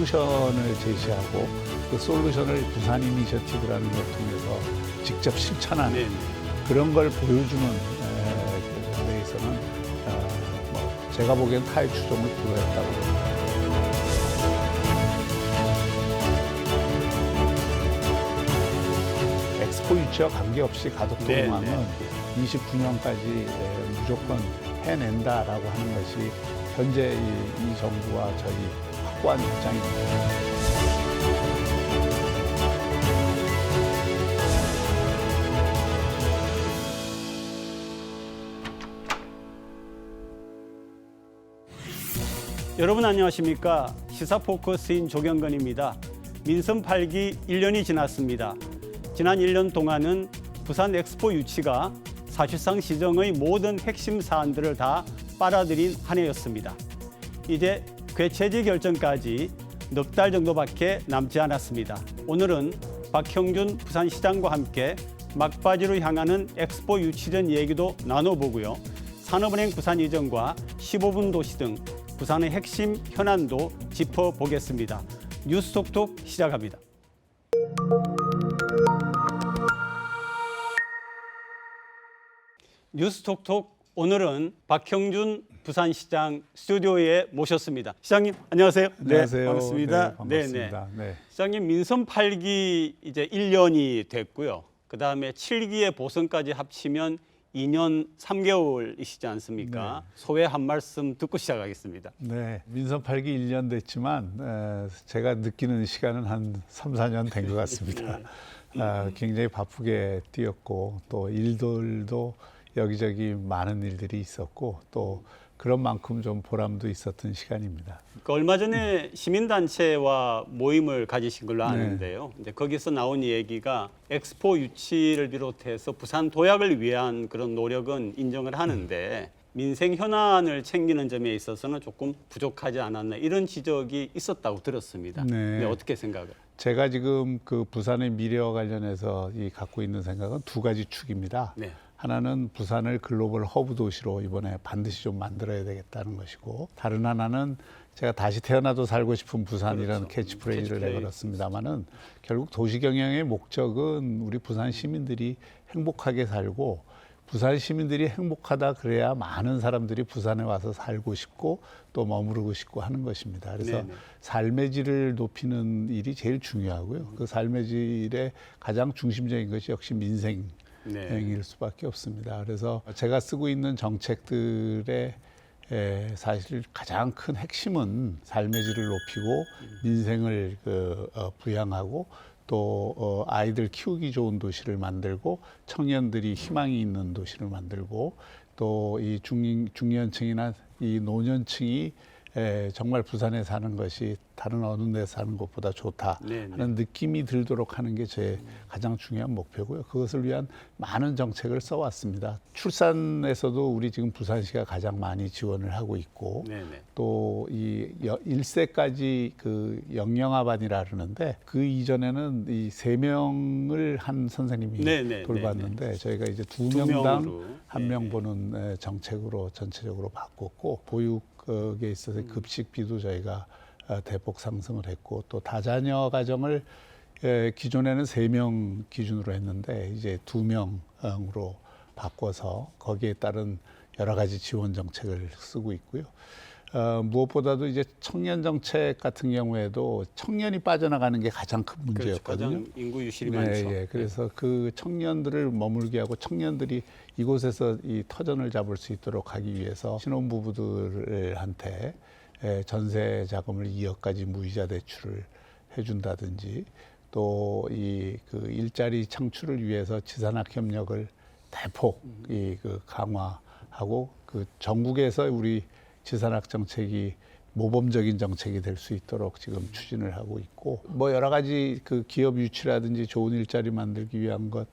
솔루션을 제시하고 그 솔루션을 부산 이니셔티브라는 걸 통해서 직접 실천하는 네. 그런 걸 보여주는 데에서는 제가 보기엔 타의 추종을 불허했다고 봅니다. 엑스포 유치와 관계없이 가덕도공항은 29년까지 무조건 해낸다라고 하는 것이 현재 이 정부와 저희 확고한 입장입니다. 여러분 안녕하십니까? 시사포커스인 조경건입니다. 민선 8기 1년이 지났습니다. 지난 1년 동안은 부산 엑스포 유치가 사실상 시정의 모든 핵심 사안들을 다 빨아들인 한 해였습니다. 이제 궤체지 결정까지 넉 달 정도밖에 남지 않았습니다. 오늘은 박형준 부산시장과 함께 막바지로 향하는 엑스포 유치 전 얘기도 나눠보고요. 산업은행 부산 이전과 15분 도시 등 부산의 핵심 현안도 짚어보겠습니다. 뉴스톡톡 시작합니다. 뉴스톡톡 오늘은 박형준 부산시장 스튜디오에 모셨습니다. 시장님 안녕하세요. 안녕하세요. 네, 반갑습니다. 네, 반갑습니다. 네. 시장님 민선 8기 이제 1년이 됐고요. 그다음에 7기의 보선까지 합치면 2년 3개월이시지 않습니까? 네. 소회 한 말씀 듣고 시작하겠습니다. 네, 민선 8기 1년 됐지만 제가 느끼는 시간은 한 3, 4년 된 것 같습니다. 굉장히 바쁘게 뛰었고 또 일들도 여기저기 많은 일들이 있었고 또 그런 만큼 좀 보람도 있었던 시간입니다. 얼마 전에 시민단체와 모임을 가지신 걸로 아는데요. 이제 거기서 나온 얘기가 엑스포 유치를 비롯해서 부산 도약을 위한 그런 노력은 인정을 하는데 민생 현안을 챙기는 점에 있어서는 조금 부족하지 않았나 이런 지적이 있었다고 들었습니다. 네. 어떻게 생각을? 제가 지금 그 부산의 미래와 관련해서 갖고 있는 생각은 두 가지 축입니다. 네. 하나는 부산을 글로벌 허브 도시로 이번에 반드시 좀 만들어야 되겠다는 것이고, 다른 하나는 제가 다시 태어나도 살고 싶은 부산이라는 그렇죠. 캐치프레이즈를 내걸었습니다만은 결국 도시 경영의 목적은 우리 부산 시민들이 행복하게 살고, 부산 시민들이 행복하다 그래야 많은 사람들이 부산에 와서 살고 싶고 또 머무르고 싶고 하는 것입니다. 그래서 네네. 삶의 질을 높이는 일이 제일 중요하고요. 그 삶의 질의 가장 중심적인 것이 역시 민생 일 수밖에 없습니다. 그래서 제가 쓰고 있는 정책들의 사실 가장 큰 핵심은 삶의 질을 높이고 민생을 부양하고 또 아이들 키우기 좋은 도시를 만들고 청년들이 희망이 있는 도시를 만들고 또 이 중년층이나 이 노년층이 정말 부산에 사는 것이 다른 어느 데 사는 것보다 좋다 하는 느낌이 들도록 하는 게 제 가장 중요한 목표고요. 그것을 위한 많은 정책을 써왔습니다. 출산에서도 우리 지금 부산시가 가장 많이 지원을 하고 있고 또 이 1세까지 그 영영아반이라 그러는데 그 이전에는 이 3명을 한 선생님이 돌봤는데 저희가 이제 2명당 1명 보는 정책으로 전체적으로 바꿨고 보육에 있어서 급식비도 저희가 대폭 상승을 했고 또 다자녀 가정을 기존에는 3명 기준으로 했는데 이제 2명으로 바꿔서 거기에 따른 여러 가지 지원 정책을 쓰고 있고요. 무엇보다도 이제 청년 정책 같은 경우에도 청년이 빠져나가는 게 가장 큰 문제였거든요. 가장 인구 유실이 많죠. 그래서 그 청년들을 머물게 하고 청년들이 이곳에서 이 터전을 잡을 수 있도록 하기 위해서 신혼부부들한테 전세 자금을 2억까지 무이자 대출을 해준다든지 또 이 그 일자리 창출을 위해서 지산학 협력을 대폭 강화하고 그 전국에서 우리 지산학 정책이 모범적인 정책이 될 수 있도록 지금 추진을 하고 있고 뭐 여러 가지 그 기업 유치라든지 좋은 일자리 만들기 위한 것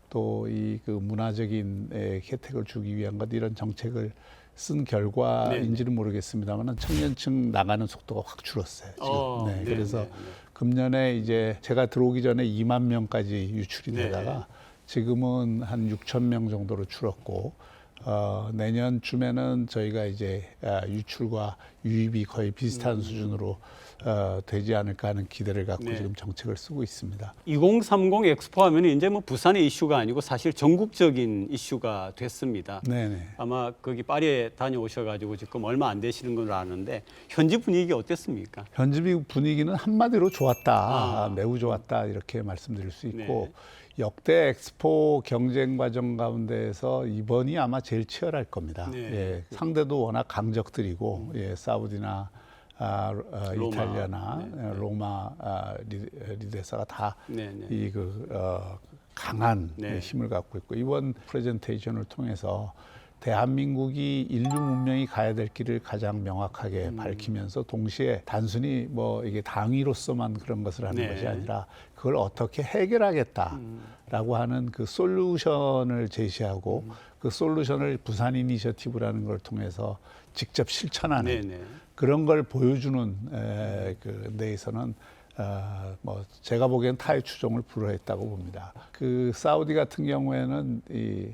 또 이 그 문화적인 혜택을 주기 위한 것 이런 정책을 쓴 결과인지는 모르겠습니다만 청년층 나가는 속도가 확 줄었어요. 지금. 그래서 금년에 이제 제가 들어오기 전에 2만 명까지 유출이 되다가 지금은 한 6천 명 정도로 줄었고 내년쯤에는 저희가 이제 유출과 유입이 거의 비슷한 수준으로 되지 않을까 하는 기대를 갖고 네. 지금 정책을 쓰고 있습니다. 2030 엑스포 하면 이제 뭐 부산의 이슈가 아니고 사실 전국적인 이슈가 됐습니다. 네네. 아마 거기 파리에 다녀오셔가지고 지금 얼마 안 되시는 걸 아는데 현지 분위기 어땠습니까? 현지 분위기는 한마디로 좋았다, 아. 매우 좋았다 이렇게 말씀드릴 수 있고 네. 역대 엑스포 경쟁 과정 가운데에서 이번이 아마 제일 치열할 겁니다. 네. 예, 상대도 워낙 강적들이고 예, 사우디나 로마. 이탈리아나 네. 로마 리드사가 다 네, 네. 이 강한 네. 힘을 갖고 있고 이번 프레젠테이션을 통해서 대한민국이 인류 문명이 가야 될 길을 가장 명확하게 밝히면서 동시에 단순히 뭐 이게 당위로서만 그런 것을 하는 네. 것이 아니라 그걸 어떻게 해결하겠다라고 하는 그 솔루션을 제시하고 그 솔루션을 부산 이니셔티브라는 걸 통해서 직접 실천하는 네, 네. 그런 걸 보여주는 그 데에서는 뭐 제가 보기엔 타의 추종을 불허했다고 봅니다. 그 사우디 같은 경우에는 이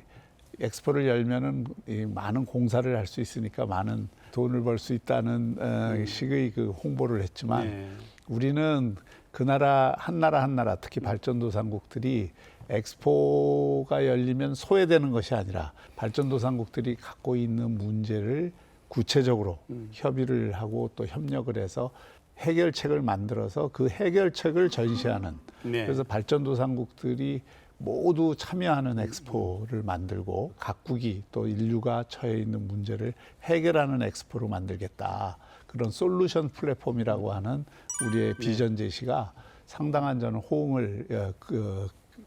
엑스포를 열면은 이 많은 공사를 할 수 있으니까 많은 돈을 벌 수 있다는 식의 그 홍보를 했지만 네. 우리는 그 나라 한 나라 특히 발전도상국들이 엑스포가 열리면 소외되는 것이 아니라 발전도상국들이 갖고 있는 문제를 구체적으로 협의를 하고 또 협력을 해서 해결책을 만들어서 그 해결책을 전시하는 네. 그래서 발전도상국들이 모두 참여하는 엑스포를 만들고 각국이 또 인류가 처해 있는 문제를 해결하는 엑스포로 만들겠다. 그런 솔루션 플랫폼이라고 하는 우리의 비전 제시가 상당한 저는 호응을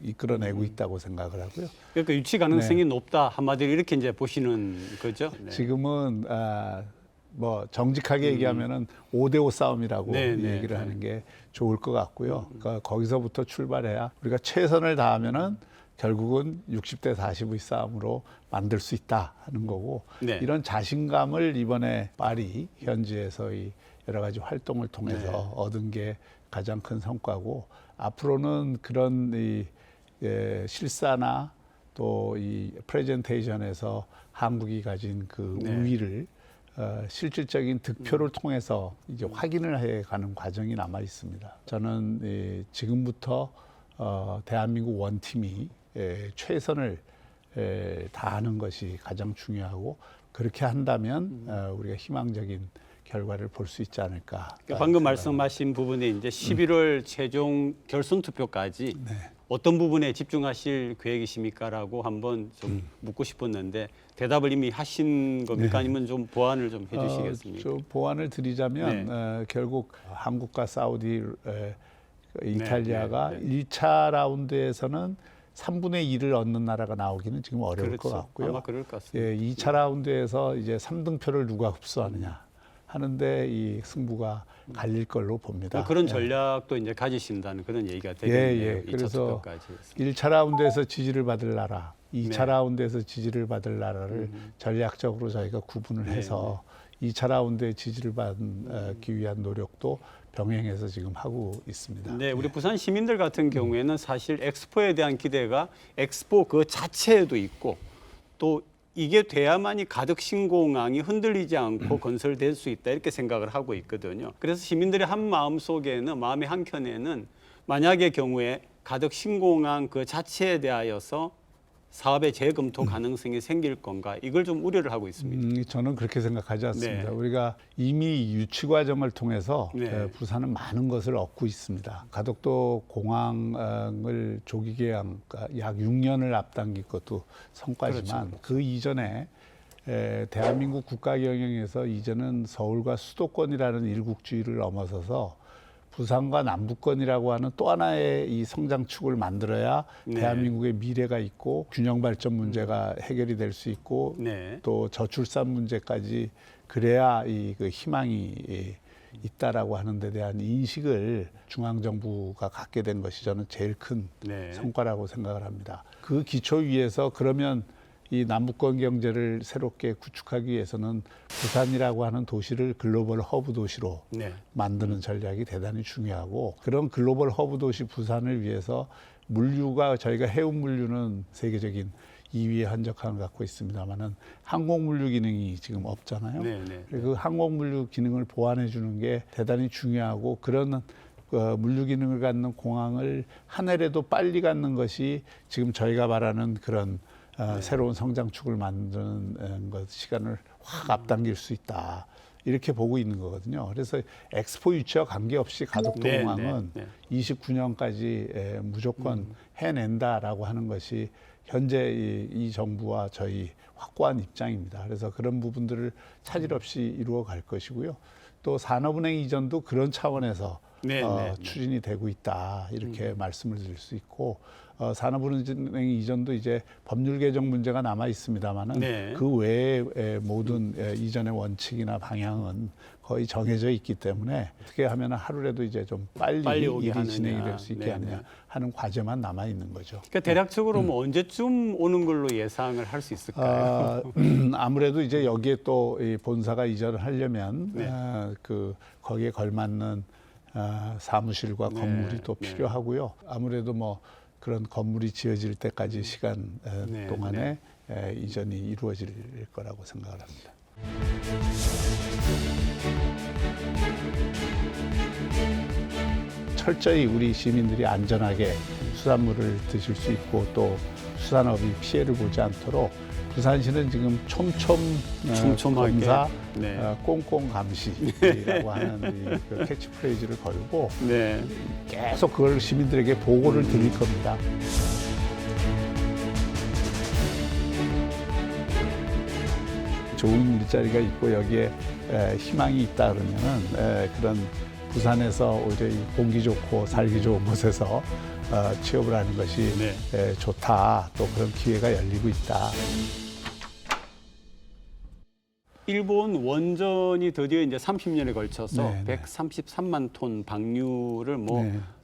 이끌어내고 있다고 생각을 하고요. 그러니까 유치 가능성이 높다 한마디로 이렇게 이제 보시는 거죠. 네. 지금은 뭐 정직하게 얘기하면은 5대5 싸움이라고 네, 네, 얘기를 네. 하는 게 좋을 것 같고요. 그러니까 거기서부터 출발해야 우리가 최선을 다하면은 결국은 60대 40의 싸움으로 만들 수 있다 하는 거고 네. 이런 자신감을 이번에 파리 현지에서의 여러 가지 활동을 통해서 네. 얻은 게 가장 큰 성과고 앞으로는 그런 실사나 또 이 프레젠테이션에서 한국이 가진 그 네. 우위를 실질적인 득표를 통해서 이제 확인을 해가는 과정이 남아 있습니다. 저는 지금부터 대한민국 원팀이 최선을 다하는 것이 가장 중요하고 그렇게 한다면 우리가 희망적인 결과를 볼 수 있지 않을까. 그러니까 방금 말씀하신 부분에 이제 11월 최종 결선 투표까지 네. 어떤 부분에 집중하실 계획이십니까라고 한번 좀 묻고 싶었는데 대답을 이미 하신 겁니까? 아니면 좀 보완을 좀 해주시겠습니까? 좀 보완을 드리자면 결국 한국과 사우디, 이탈리아가 네. 1차 라운드에서는 3분의 1을 얻는 나라가 나오기는 지금 어려울 그렇죠. 것 같고요. 아마 그럴 것 같습니다. 예, 2차 라운드에서 이제 3등표를 누가 흡수하느냐 하는데 이 승부가 갈릴 걸로 봅니다. 그런 예. 전략도 이제 가지신다는 그런 얘기가 예, 되겠네요. 예. 2차 그래서 투표까지. 1차 라운드에서 지지를 받을 나라, 2차 네. 라운드에서 지지를 받을 나라를 전략적으로 저희가 구분을 해서 2차 라운드에 지지를 받기 위한 노력도 병행해서 지금 하고 있습니다. 네, 우리 부산 시민들 같은 경우에는 사실 엑스포에 대한 기대가 엑스포 그 자체에도 있고 또 이게 돼야만이 가덕 신공항이 흔들리지 않고 건설될 수 있다 이렇게 생각을 하고 있거든요. 그래서 시민들의 한 마음 속에는 마음의 한 켠에는 만약의 경우에 가덕 신공항 그 자체에 대하여서 사업의 재검토 가능성이 생길 건가 이걸 좀 우려를 하고 있습니다. 저는 그렇게 생각하지 않습니다. 네. 우리가 이미 유치 과정을 통해서 네. 부산은 많은 것을 얻고 있습니다. 가덕도 공항을 조기 개항 약 6년을 앞당긴 것도 성과지만 그렇죠. 그 이전에 대한민국 국가 경영에서 이제는 서울과 수도권이라는 일국주의를 넘어서서 부산과 남부권이라고 하는 또 하나의 이 성장축을 만들어야 네. 대한민국의 미래가 있고 균형 발전 문제가 해결이 될 수 있고 네. 또 저출산 문제까지 그래야 그 희망이 있다라고 하는 데 대한 인식을 중앙정부가 갖게 된 것이 저는 제일 큰 네. 성과라고 생각을 합니다. 그 기초 위에서 그러면 이 남부권 경제를 새롭게 구축하기 위해서는 부산이라고 하는 도시를 글로벌 허브 도시로 네. 만드는 전략이 대단히 중요하고 그런 글로벌 허브 도시 부산을 위해서 물류가 저희가 해운 물류는 세계적인 2위의 한적함을 갖고 있습니다만은 항공물류 기능이 지금 없잖아요. 그 항공물류 기능을 보완해 주는 게 대단히 중요하고 그런 물류 기능을 갖는 공항을 한 해라도 빨리 갖는 것이 지금 저희가 말하는 그런 새로운 성장축을 만드는 것 시간을 확 앞당길 수 있다. 이렇게 보고 있는 거거든요. 그래서 엑스포 유치와 관계없이 가덕도 공항은 29년까지 무조건 해낸다라고 하는 것이 현재 이 정부와 저희 확고한 입장입니다. 그래서 그런 부분들을 차질 없이 이루어 갈 것이고요. 또 산업은행 이전도 그런 차원에서 추진이 되고 있다. 이렇게 말씀을 드릴 수 있고 산업은행 이전도 이제 법률 개정 문제가 남아 있습니다만은 그 외에 모든 이전의 원칙이나 방향은 거의 정해져 있기 때문에 어떻게 하면 하루라도 이제 좀 빨리 일이 진행이 될 수 있게 하느냐 하는 과제만 남아 있는 거죠. 그러니까 대략적으로 뭐 언제쯤 오는 걸로 예상을 할 수 있을까요? 아무래도 이제 여기에 또 이 본사가 이전을 하려면 거기에 걸맞는 사무실과 건물이 또 필요하고요. 아무래도 뭐 그런 건물이 지어질 때까지 시간 동안에 이전이 이루어질 거라고 생각을 합니다. 철저히 우리 시민들이 안전하게 수산물을 드실 수 있고 또 수산업이 피해를 보지 않도록 부산시는 지금 촘촘하게 검사, 꼼꼼 감시라고 하는 그 캐치프레이즈를 걸고 계속 그걸 시민들에게 보고를 드릴 겁니다. 좋은 일자리가 있고 여기에 희망이 있다 그러면은 그런 부산에서 오히려 이 공기 좋고 살기 좋은 곳에서 취업을 하는 것이 좋다. 또 그런 기회가 열리고 있다. 일본 원전이 드디어 이제 30년에 걸쳐서 133만 톤 방류를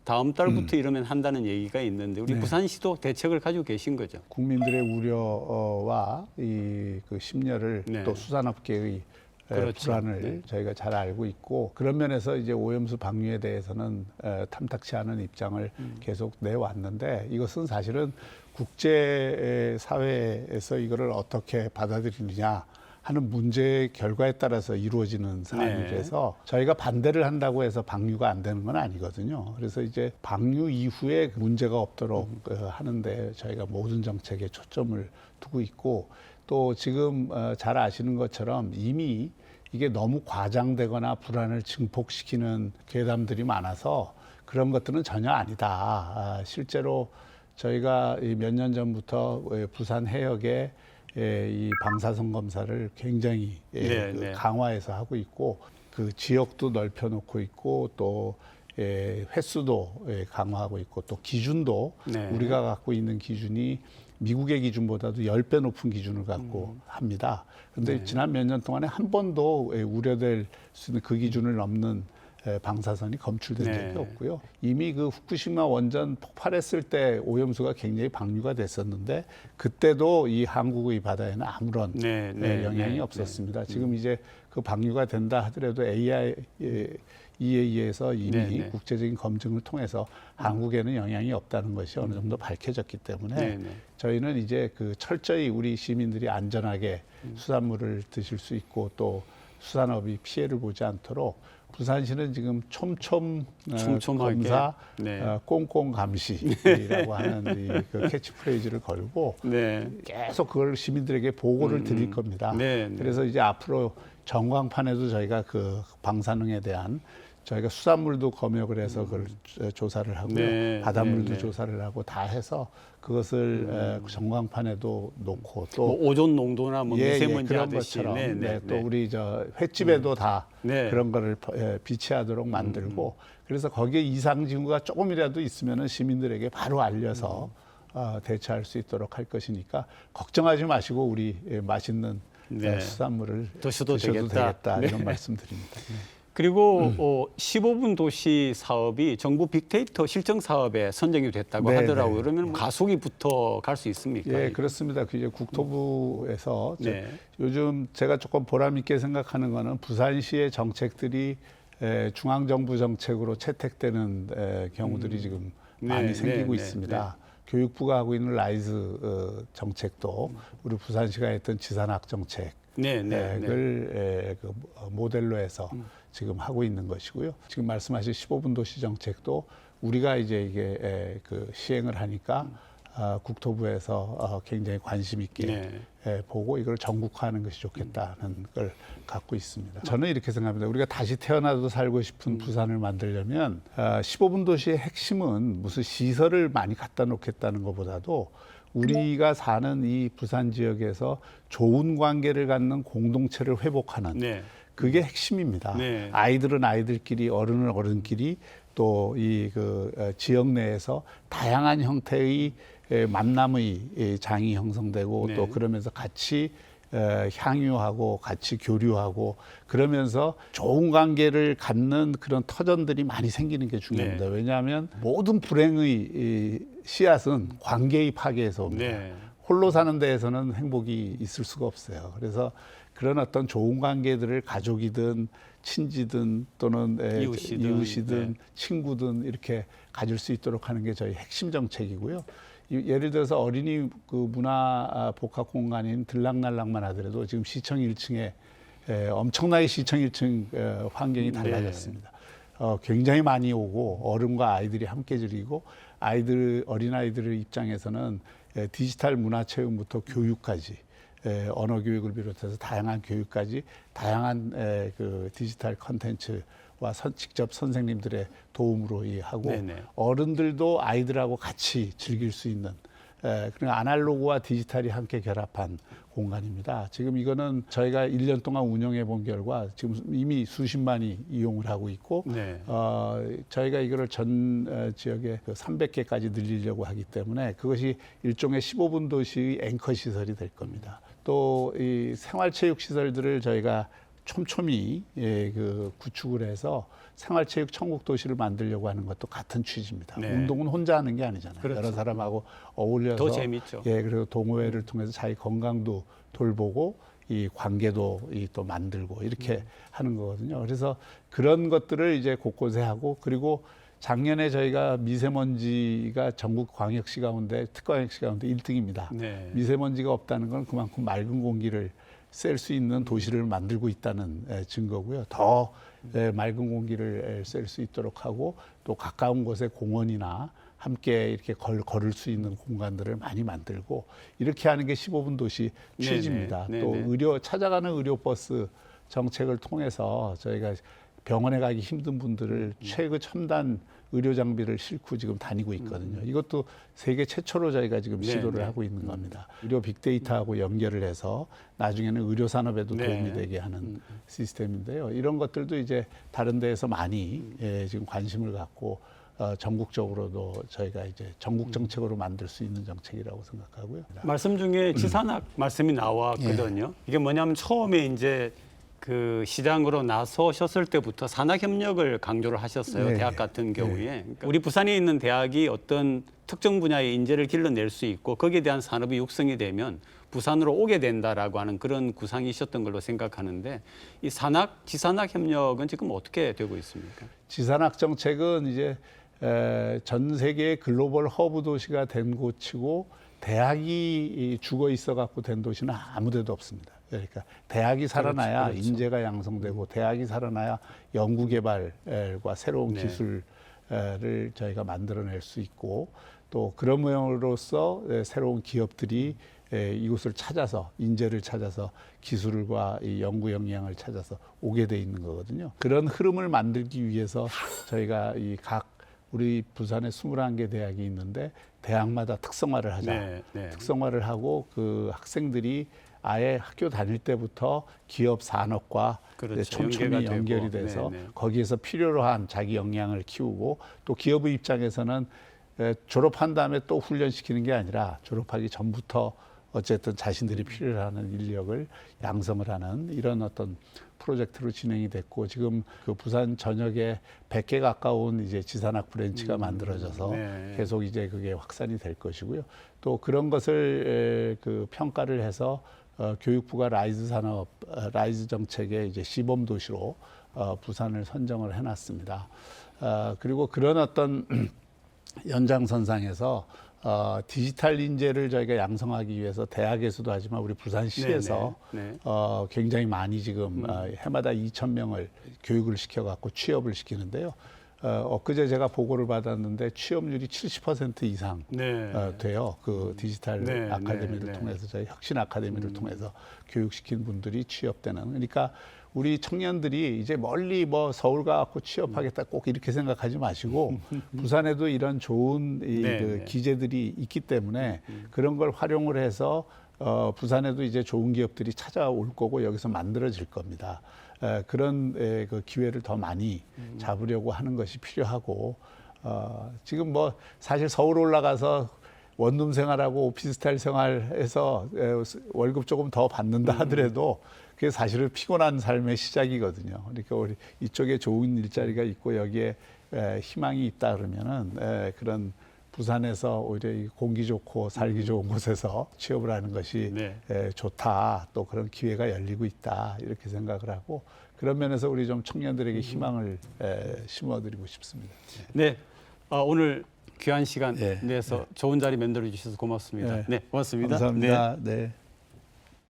다음 달부터 이러면 한다는 얘기가 있는데 우리 부산시도 대책을 가지고 계신 거죠. 국민들의 우려와 그 심려를 또 수산업계의 불안을 저희가 잘 알고 있고 그런 면에서 이제 오염수 방류에 대해서는 탐탁치 않은 입장을 계속 내왔는데 이것은 사실은 국제 사회에서 이거를 어떻게 받아들이느냐 하는 문제의 결과에 따라서 이루어지는 사안이라서 저희가 반대를 한다고 해서 방류가 안 되는 건 아니거든요. 그래서 이제 방류 이후에 문제가 없도록 하는데 저희가 모든 정책에 초점을 두고 있고 또 지금 잘 아시는 것처럼 이미 이게 너무 과장되거나 불안을 증폭시키는 괴담들이 많아서 그런 것들은 전혀 아니다. 실제로 저희가 몇 년 전부터 부산 해역에 이 방사선 검사를 굉장히 강화해서 하고 있고 그 지역도 넓혀놓고 있고 또 횟수도 강화하고 있고 또 기준도 우리가 갖고 있는 기준이 미국의 기준보다도 10배 높은 기준을 갖고 합니다. 그런데 지난 몇 년 동안에 한 번도 우려될 수 있는 그 기준을 넘는 방사선이 검출된 적이 없고요. 이미 그 후쿠시마 원전 폭발했을 때 오염수가 굉장히 방류가 됐었는데 그때도 이 한국의 바다에는 아무런 영향이 없었습니다. 지금 이제 그 방류가 된다 하더라도 EA에서 이미 국제적인 검증을 통해서 한국에는 영향이 없다는 것이 어느 정도 밝혀졌기 때문에 저희는 이제 그 철저히 우리 시민들이 안전하게 수산물을 드실 수 있고 또 수산업이 피해를 보지 않도록 부산시는 지금 검사, 꼼꼼 감시라고 하는 그 캐치프레이즈를 걸고 계속 그걸 시민들에게 보고를 드릴 겁니다. 그래서 이제 앞으로 전광판에도 저희가 그 방사능에 대한 저희가 수산물도 검역을 해서 그걸 조사를 하고요. 바닷물도 조사를 하고 다 해서 그것을 전광판에도 놓고 또 오존 농도나 미세먼지 그런 하듯이 것처럼 또 우리 저 횟집에도 다 그런 거를 비치하도록 만들고 그래서 거기에 이상 징후가 조금이라도 있으면은 시민들에게 바로 알려서 대처할 수 있도록 할 것이니까 걱정하지 마시고 우리 맛있는 수산물을 드셔도 되겠다 이런 말씀드립니다. 그리고 15분 도시 사업이 정부 빅데이터 실정 사업에 선정이 됐다고 하더라고요. 그러면 가속이 붙어 갈 수 있습니까? 예, 그렇습니다. 그 이제 국토부에서 요즘 제가 조금 보람 있게 생각하는 거는 부산시의 정책들이 중앙정부 정책으로 채택되는 경우들이 지금 많이 생기고 있습니다. 교육부가 하고 있는 라이즈 정책도 우리 부산시가 했던 지산학 정책을 그 모델로 해서 지금 하고 있는 것이고요. 지금 말씀하신 15분 도시 정책도 우리가 이제 이게 그 시행을 하니까 국토부에서 굉장히 관심 있게 보고 이걸 전국화하는 것이 좋겠다는 걸 갖고 있습니다. 저는 이렇게 생각합니다. 우리가 다시 태어나도 살고 싶은 부산을 만들려면 15분 도시의 핵심은 무슨 시설을 많이 갖다 놓겠다는 것보다도 우리가 사는 이 부산 지역에서 좋은 관계를 갖는 공동체를 회복하는 그게 핵심입니다. 아이들은 아이들끼리, 어른은 어른끼리 또 이 그 지역 내에서 다양한 형태의 만남의 장이 형성되고 또 그러면서 같이 향유하고 같이 교류하고 그러면서 좋은 관계를 갖는 그런 터전들이 많이 생기는 게 중요합니다. 왜냐하면 모든 불행의 씨앗은 관계의 파괴에서 옵니다. 홀로 사는 데에서는 행복이 있을 수가 없어요. 그래서 그런 어떤 좋은 관계들을 가족이든 친지든 또는 이웃이든 친구든 이렇게 가질 수 있도록 하는 게 저희 핵심 정책이고요. 예를 들어서 어린이 그 문화 복합 공간인 들락날락만 하더라도 지금 시청 1층에 엄청나게 시청 1층 환경이 달라졌습니다. 굉장히 많이 오고 어른과 아이들이 함께 즐기고 어린아이들 입장에서는 디지털 문화체험부터 교육까지 언어 교육을 비롯해서 다양한 교육까지 다양한 그 디지털 컨텐츠와 직접 선생님들의 도움으로 하고 어른들도 아이들하고 같이 즐길 수 있는 그런 아날로그와 디지털이 함께 결합한 공간입니다. 지금 이거는 저희가 1년 동안 운영해 본 결과 지금 이미 수십만이 이용을 하고 있고 저희가 이거를 전 지역에 300개까지 늘리려고 하기 때문에 그것이 일종의 15분 도시의 앵커 시설이 될 겁니다. 또 이 생활체육 시설들을 저희가 촘촘히 그 구축을 해서 생활체육 천국 도시를 만들려고 하는 것도 같은 취지입니다. 운동은 혼자 하는 게 아니잖아요. 여러 사람하고 어울려서 더 재밌죠. 그리고 동호회를 통해서 자기 건강도 돌보고 이 관계도 또 만들고 이렇게 하는 거거든요. 그래서 그런 것들을 이제 곳곳에 하고 그리고 작년에 저희가 미세먼지가 전국 광역시 가운데 특광역시 가운데 1등입니다. 미세먼지가 없다는 건 그만큼 맑은 공기를 쐴 수 있는 도시를 만들고 있다는 증거고요. 더 맑은 공기를 쐴 수 있도록 하고 또 가까운 곳에 공원이나 함께 이렇게 걸을 수 있는 공간들을 많이 만들고 이렇게 하는 게 15분 도시 취지입니다. 또 찾아가는 의료버스 정책을 통해서 저희가 병원에 가기 힘든 분들을 최고 첨단 의료 장비를 싣고 지금 다니고 있거든요. 이것도 세계 최초로 저희가 지금 시도를 하고 있는 겁니다. 의료 빅데이터하고 연결을 해서 나중에는 의료 산업에도 도움이 되게 하는 시스템인데요. 이런 것들도 이제 다른 데에서 많이 지금 관심을 갖고 전국적으로도 저희가 이제 전국 정책으로 만들 수 있는 정책이라고 생각하고요. 말씀 중에 지산학 말씀이 나왔거든요. 이게 뭐냐면 처음에 이제 그 시장으로 나서셨을 때부터 산학협력을 강조를 하셨어요. 대학 같은 경우에. 그러니까 우리 부산에 있는 대학이 어떤 특정 분야의 인재를 길러낼 수 있고 거기에 대한 산업이 육성이 되면 부산으로 오게 된다라고 하는 그런 구상이셨던 걸로 생각하는데 이 지산학 협력은 지금 어떻게 되고 있습니까? 지산학 정책은 이제 전 세계의 글로벌 허브 도시가 된 곳이고 대학이 죽어 있어 갖고 된 도시는 아무 데도 없습니다. 그러니까 대학이 살아나야 인재가 양성되고 대학이 살아나야 연구개발과 새로운 기술을 저희가 만들어낼 수 있고 또 그럼으로써 새로운 기업들이 이곳을 찾아서 인재를 찾아서 기술과 이 연구 역량을 찾아서 오게 돼 있는 거거든요. 그런 흐름을 만들기 위해서 저희가 우리 부산에 21개 대학이 있는데 대학마다 특성화를 하자. 특성화를 하고 그 학생들이 아예 학교 다닐 때부터 기업 산업과 촘촘히 연결이 돼서 거기에서 필요로 한 자기 역량을 키우고 또 기업의 입장에서는 졸업한 다음에 또 훈련시키는 게 아니라 졸업하기 전부터 어쨌든 자신들이 필요로 하는 인력을 양성을 하는 이런 어떤 프로젝트로 진행이 됐고 지금 그 부산 전역에 100개 가까운 이제 지산학 브랜치가 만들어져서 계속 이제 그게 확산이 될 것이고요. 또 그런 것을 그 평가를 해서 교육부가 라이즈 정책의 이제 시범 도시로 부산을 선정을 해놨습니다. 그리고 그런 어떤 연장선상에서 디지털 인재를 저희가 양성하기 위해서 대학에서도 하지만 우리 부산시에서 네. 굉장히 많이 지금 해마다 2,000명을 교육을 시켜갖고 취업을 시키는데요. 엊그제 제가 보고를 받았는데 취업률이 70% 이상 돼요. 그 디지털 아카데미를 통해서 저희 혁신 아카데미를 통해서 교육시킨 분들이 취업되는. 그러니까 우리 청년들이 이제 멀리 뭐 서울 가갖고 취업하겠다 꼭 이렇게 생각하지 마시고 부산에도 이런 좋은 그 기재들이 있기 때문에 그런 걸 활용을 해서 부산에도 이제 좋은 기업들이 찾아올 거고 여기서 만들어질 겁니다. 그런 그 기회를 더 많이 잡으려고 하는 것이 필요하고 지금 뭐 사실 서울 올라가서 원룸 생활하고 오피스텔 생활해서 월급 조금 더 받는다 하더라도 그게 사실은 피곤한 삶의 시작이거든요. 그러니까 우리 이쪽에 좋은 일자리가 있고 여기에 희망이 있다 그러면은 그런 부산에서 오히려 이 공기 좋고 살기 좋은 곳에서 취업을 하는 것이 좋다. 또 그런 기회가 열리고 있다. 이렇게 생각을 하고 그런 면에서 우리 좀 청년들에게 희망을 심어드리고 싶습니다. 네, 오늘 귀한 시간 내서 좋은 자리 만들어 주셔서 고맙습니다. 네, 고맙습니다. 감사합니다. 네.